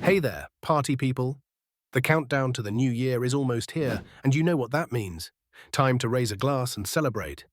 Hey there, party people. The countdown to the new year is almost here, and you know what that means. Time to raise a glass and celebrate.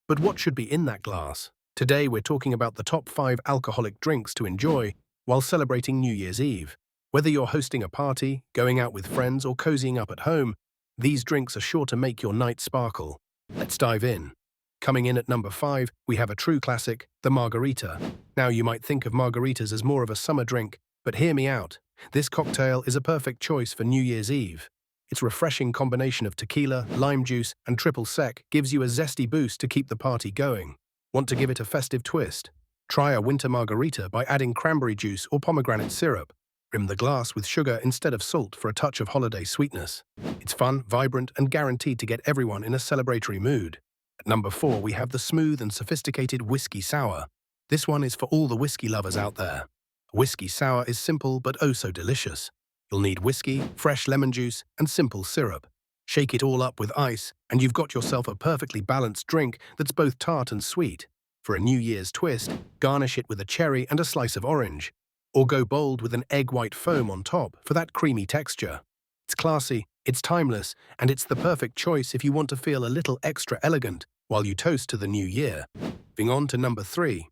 But what should be in that glass? Today we're talking about the top 5 alcoholic drinks to enjoy while celebrating New Year's Eve. Whether you're hosting a party, going out with friends, or cozying up at home, these drinks are sure to make your night sparkle. Let's dive in. Coming in at number 5, we have a true classic, the margarita. Now you might think of margaritas as more of a summer drink, but hear me out. This cocktail is a perfect choice for New Year's Eve. Its refreshing combination of tequila, lime juice, and triple sec gives you a zesty boost to keep the party going. Want to give it a festive twist? Try a winter margarita by adding cranberry juice or pomegranate syrup. Rim the glass with sugar instead of salt for a touch of holiday sweetness. It's fun, vibrant, and guaranteed to get everyone in a celebratory mood. At number 4, we have the smooth and sophisticated whiskey sour. This one is for all the whiskey lovers out there. Whiskey sour is simple but oh so delicious. You'll need whiskey, fresh lemon juice, and simple syrup. Shake it all up with ice, and you've got yourself a perfectly balanced drink that's both tart and sweet. For a New Year's twist, garnish it with a cherry and a slice of orange. Or go bold with an egg white foam on top for that creamy texture. It's classy, it's timeless, and it's the perfect choice if you want to feel a little extra elegant while you toast to the new year. Moving on to number 3.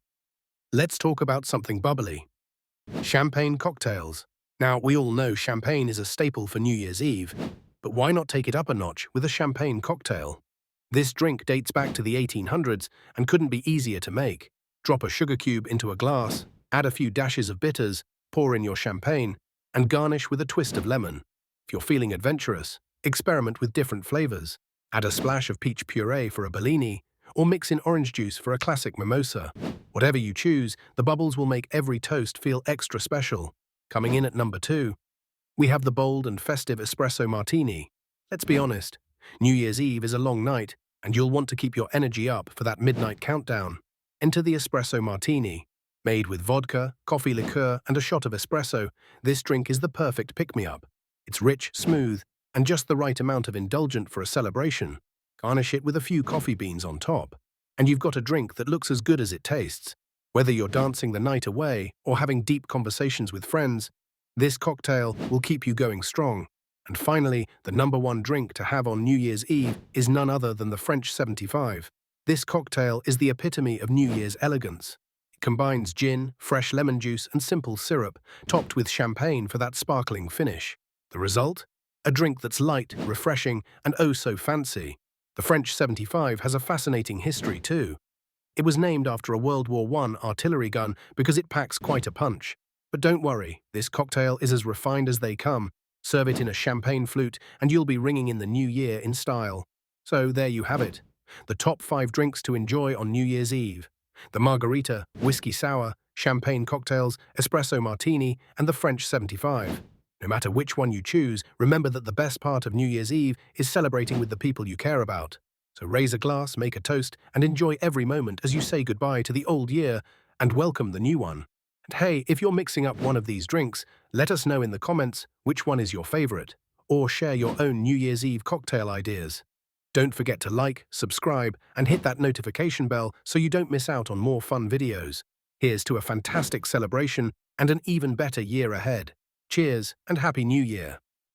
Let's talk about something bubbly. Champagne cocktails. Now, we all know champagne is a staple for New Year's Eve, but why not take it up a notch with a champagne cocktail? This drink dates back to the 1800s and couldn't be easier to make. Drop a sugar cube into a glass, add a few dashes of bitters, pour in your champagne, and garnish with a twist of lemon. If you're feeling adventurous, experiment with different flavors. Add a splash of peach puree for a Bellini, or mix in orange juice for a classic mimosa. Whatever you choose, the bubbles will make every toast feel extra special. Coming in at number 2, we have the bold and festive espresso martini. Let's be honest, New Year's Eve is a long night, and you'll want to keep your energy up for that midnight countdown. Enter the espresso martini. Made with vodka, coffee liqueur, and a shot of espresso, this drink is the perfect pick-me-up. It's rich, smooth, and just the right amount of indulgent for a celebration. Garnish it with a few coffee beans on top, and you've got a drink that looks as good as it tastes. Whether you're dancing the night away or having deep conversations with friends, this cocktail will keep you going strong. And finally, the number 1 drink to have on New Year's Eve is none other than the French 75. This cocktail is the epitome of New Year's elegance. It combines gin, fresh lemon juice, and simple syrup, topped with champagne for that sparkling finish. The result? A drink that's light, refreshing, and oh so fancy. The French 75 has a fascinating history too. It was named after a World War I artillery gun because it packs quite a punch. But don't worry, this cocktail is as refined as they come. Serve it in a champagne flute and you'll be ringing in the new year in style. So there you have it. The top 5 drinks to enjoy on New Year's Eve. The margarita, whiskey sour, champagne cocktails, espresso martini, and the French 75. No matter which one you choose, remember that the best part of New Year's Eve is celebrating with the people you care about. So raise a glass, make a toast, and enjoy every moment as you say goodbye to the old year and welcome the new one. And hey, if you're mixing up one of these drinks, let us know in the comments which one is your favorite, or share your own New Year's Eve cocktail ideas. Don't forget to like, subscribe, and hit that notification bell so you don't miss out on more fun videos. Here's to a fantastic celebration and an even better year ahead. Cheers and Happy New Year!